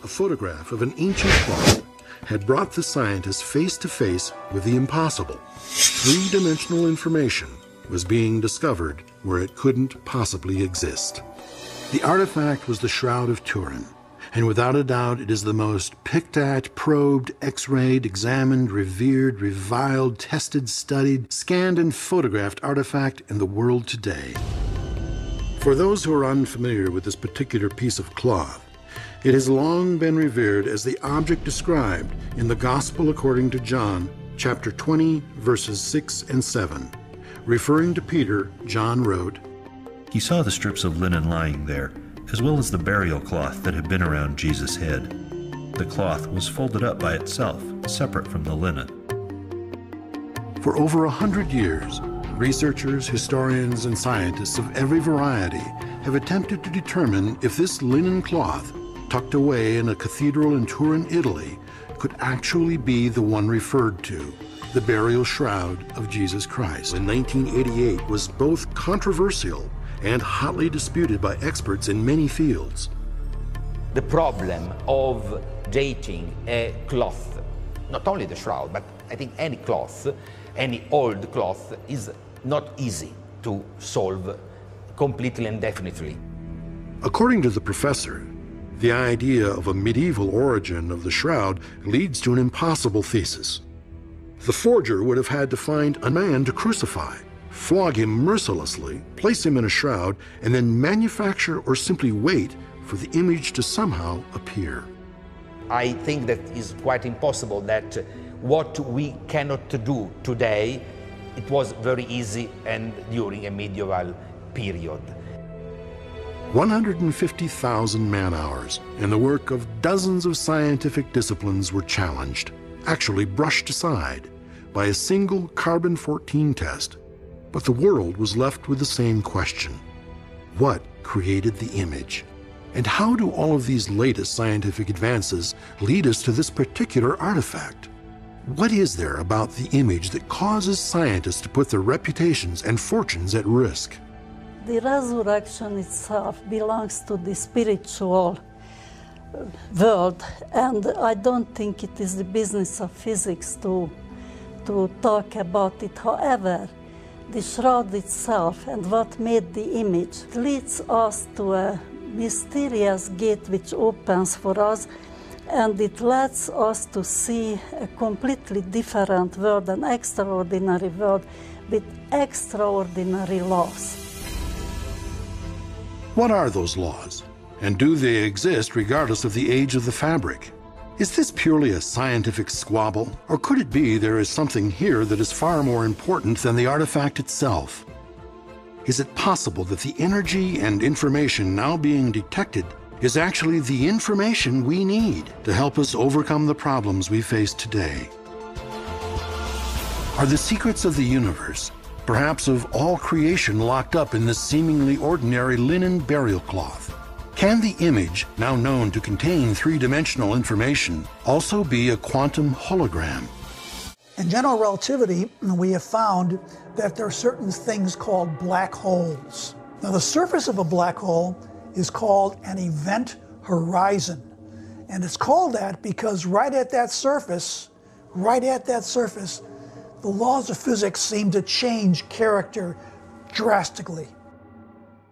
a photograph of an ancient cloth had brought the scientists face to face with the impossible. Three-dimensional information was being discovered where it couldn't possibly exist. The artifact was the Shroud of Turin, and without a doubt it is the most picked at, probed, x-rayed, examined, revered, reviled, tested, studied, scanned, and photographed artifact in the world today. For those who are unfamiliar with this particular piece of cloth, it has long been revered as the object described in the Gospel according to John, chapter 20, verses 6 and 7. Referring to Peter, John wrote, "He saw the strips of linen lying there, as well as the burial cloth that had been around Jesus' head. The cloth was folded up by itself, separate from the linen." For over 100 years, researchers, historians, and scientists of every variety have attempted to determine if this linen cloth, tucked away in a cathedral in Turin, Italy, could actually be the one referred to, the burial shroud of Jesus Christ. In 1988 was both controversial and hotly disputed by experts in many fields. The problem of dating a cloth, not only the shroud, but I think any cloth, any old cloth, is not easy to solve completely and definitely. According to the professor, the idea of a medieval origin of the shroud leads to an impossible thesis. The forger would have had to find a man to crucify, flog him mercilessly, place him in a shroud, and then manufacture or simply wait for the image to somehow appear. I think that is quite impossible, that what we cannot do today, it was very easy and during a medieval period. 150,000 man-hours and the work of dozens of scientific disciplines were challenged, actually brushed aside, by a single carbon-14 test. But the world was left with the same question. What created the image? And how do all of these latest scientific advances lead us to this particular artifact? What is there about the image that causes scientists to put their reputations and fortunes at risk? The resurrection itself belongs to the spiritual world, and I don't think it is the business of physics to talk about it. However, the shroud itself and what made the image leads us to a mysterious gate which opens for us, and it lets us to see a completely different world, an extraordinary world with extraordinary laws. What are those laws? And do they exist regardless of the age of the fabric? Is this purely a scientific squabble, or could it be there is something here that is far more important than the artifact itself? Is it possible that the energy and information now being detected is actually the information we need to help us overcome the problems we face today? Are the secrets of the universe, perhaps of all creation, locked up in this seemingly ordinary linen burial cloth? Can the image, now known to contain three-dimensional information, also be a quantum hologram? In general relativity, we have found that there are certain things called black holes. Now, the surface of a black hole is called an event horizon. And it's called that because right at that surface, the laws of physics seem to change character drastically.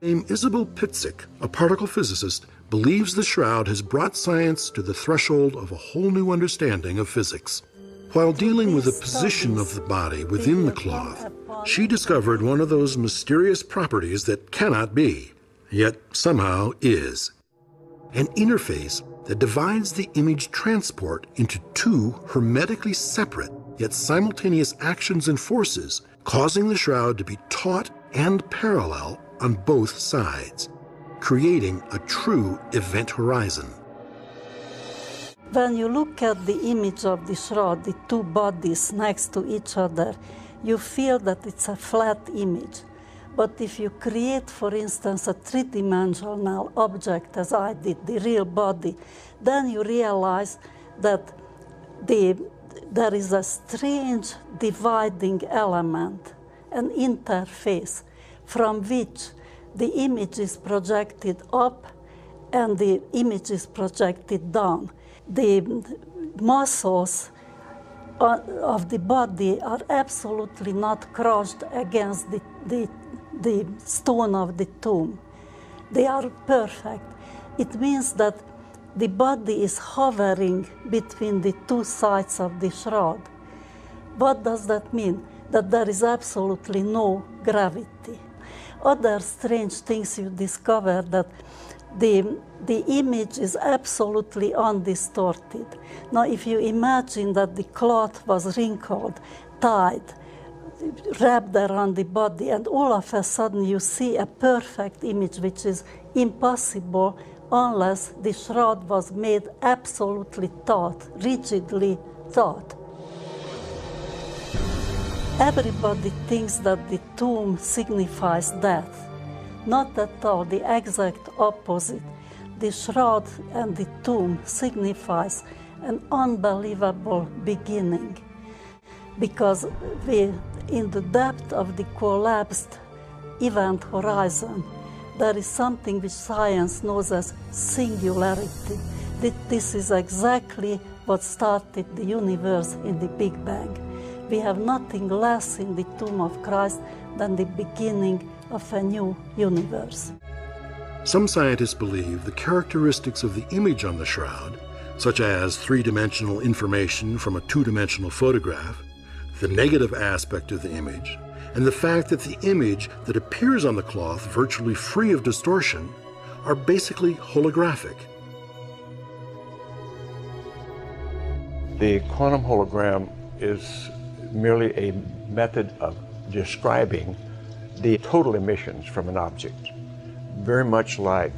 Isabel Pitzik, a particle physicist, believes the shroud has brought science to the threshold of a whole new understanding of physics. While dealing with the position of the body within the cloth, she discovered one of those mysterious properties that cannot be, yet somehow is. An interface that divides the image transport into two hermetically separate yet simultaneous actions and forces, causing the shroud to be taut and parallel on both sides, creating a true event horizon. When you look at the image of the shroud, the two bodies next to each other, you feel that it's a flat image. But if you create, for instance, a three-dimensional object, as I did, the real body, then you realize that there is a strange dividing element, an interface, from which the image is projected up and the image is projected down. The muscles of the body are absolutely not crushed against the stone of the tomb. They are perfect. It means that the body is hovering between the two sides of the shroud. What does that mean? That there is absolutely no gravity. Other strange things you discover that the image is absolutely undistorted. Now, if you imagine that the cloth was wrinkled, tied, wrapped around the body, and all of a sudden you see a perfect image, which is impossible unless the shroud was made absolutely taut, rigidly taut. Everybody thinks that the tomb signifies death. Not at all, the exact opposite. The shroud and the tomb signifies an unbelievable beginning, because in the depth of the collapsed event horizon, there is something which science knows as singularity. This is exactly what started the universe in the Big Bang. We have nothing less in the tomb of Christ than the beginning of a new universe. Some scientists believe the characteristics of the image on the shroud, such as three-dimensional information from a two-dimensional photograph, the negative aspect of the image, and the fact that the image that appears on the cloth virtually free of distortion, are basically holographic. The quantum hologram is merely a method of describing the total emissions from an object. Very much like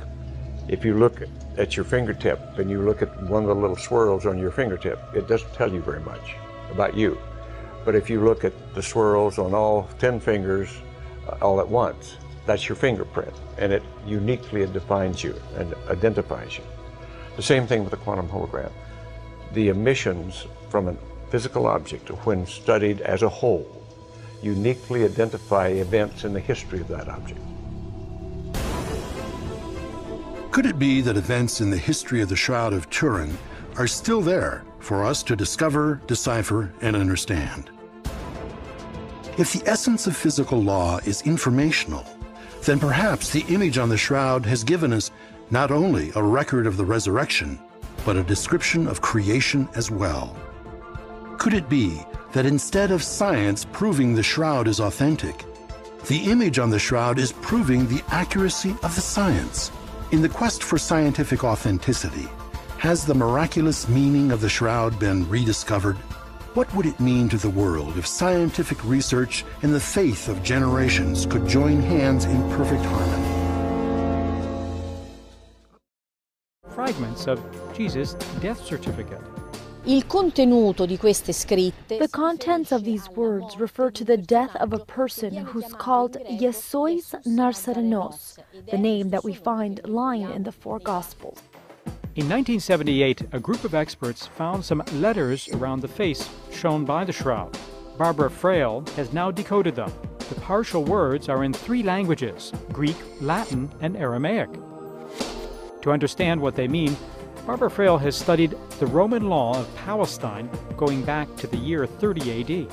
if you look at your fingertip and you look at one of the little swirls on your fingertip, it doesn't tell you very much about you. But if you look at the swirls on all 10 fingers all at once, that's your fingerprint, and it uniquely defines you and identifies you. The same thing with the quantum hologram. The emissions from a physical object, when studied as a whole, uniquely identify events in the history of that object. Could it be that events in the history of the Shroud of Turin are still there for us to discover, decipher, and understand? If the essence of physical law is informational, then perhaps the image on the shroud has given us not only a record of the resurrection, but a description of creation as well. Could it be that instead of science proving the shroud is authentic, the image on the shroud is proving the accuracy of the science? In the quest for scientific authenticity, has the miraculous meaning of the shroud been rediscovered? What would it mean to the world if scientific research and the faith of generations could join hands in perfect harmony? Fragments of Jesus' death certificate. Il contenuto di queste scritte. The contents of these words refer to the death of a person who's called Iesois Narsarenos, the name that we find lying in the four Gospels. In 1978, a group of experts found some letters around the face shown by the shroud. Barbara Frail has now decoded them. The partial words are in 3 languages: Greek, Latin, and Aramaic. To understand what they mean, Barbara Frail has studied the Roman law of Palestine going back to the year 30 AD.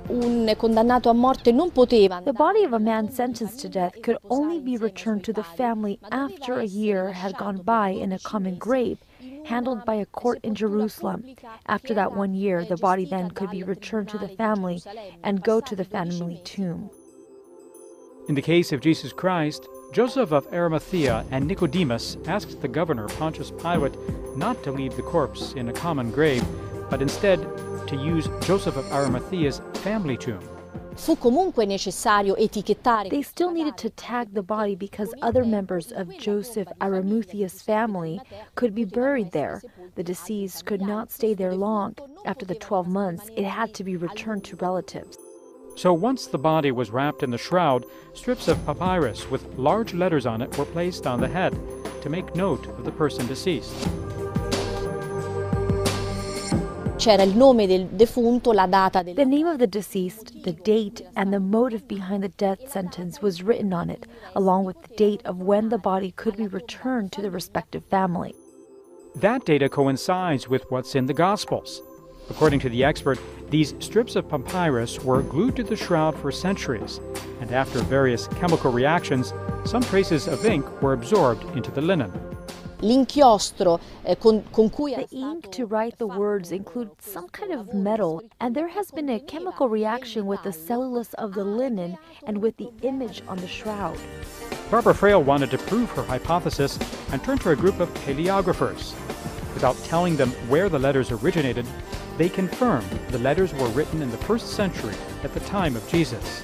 Un condannato a morte non poteva. The body of a man sentenced to death could only be returned to the family after a year had gone by in a common grave, handled by a court in Jerusalem. After that 1 year, the body then could be returned to the family and go to the family tomb. In the case of Jesus Christ, Joseph of Arimathea and Nicodemus asked the governor Pontius Pilate not to leave the corpse in a common grave, but instead to use Joseph of Arimathea's family tomb. Fu comunque necessario etichettare. They still needed to tag the body because other members of Joseph Arimathea's family could be buried there. The deceased could not stay there long. After the 12 months, it had to be returned to relatives. So once the body was wrapped in the shroud, strips of papyrus with large letters on it were placed on the head to make note of the person deceased. c'era il nome del defunto, la data del... The name of the deceased, the date, and the motive behind the death sentence was written on it, along with the date of when the body could be returned to the respective family. That data coincides with what's in the Gospels. According to the expert, these strips of papyrus were glued to the shroud for centuries, and after various chemical reactions, some traces of ink were absorbed into the linen. L'inchiostro con cui The ink to write the words include some kind of metal, and there has been a chemical reaction with the cellulose of the linen and with the image on the shroud. Barbara Frail wanted to prove her hypothesis and turned to a group of paleographers. Without telling them where the letters originated, they confirmed the letters were written in the 1st century at the time of Jesus.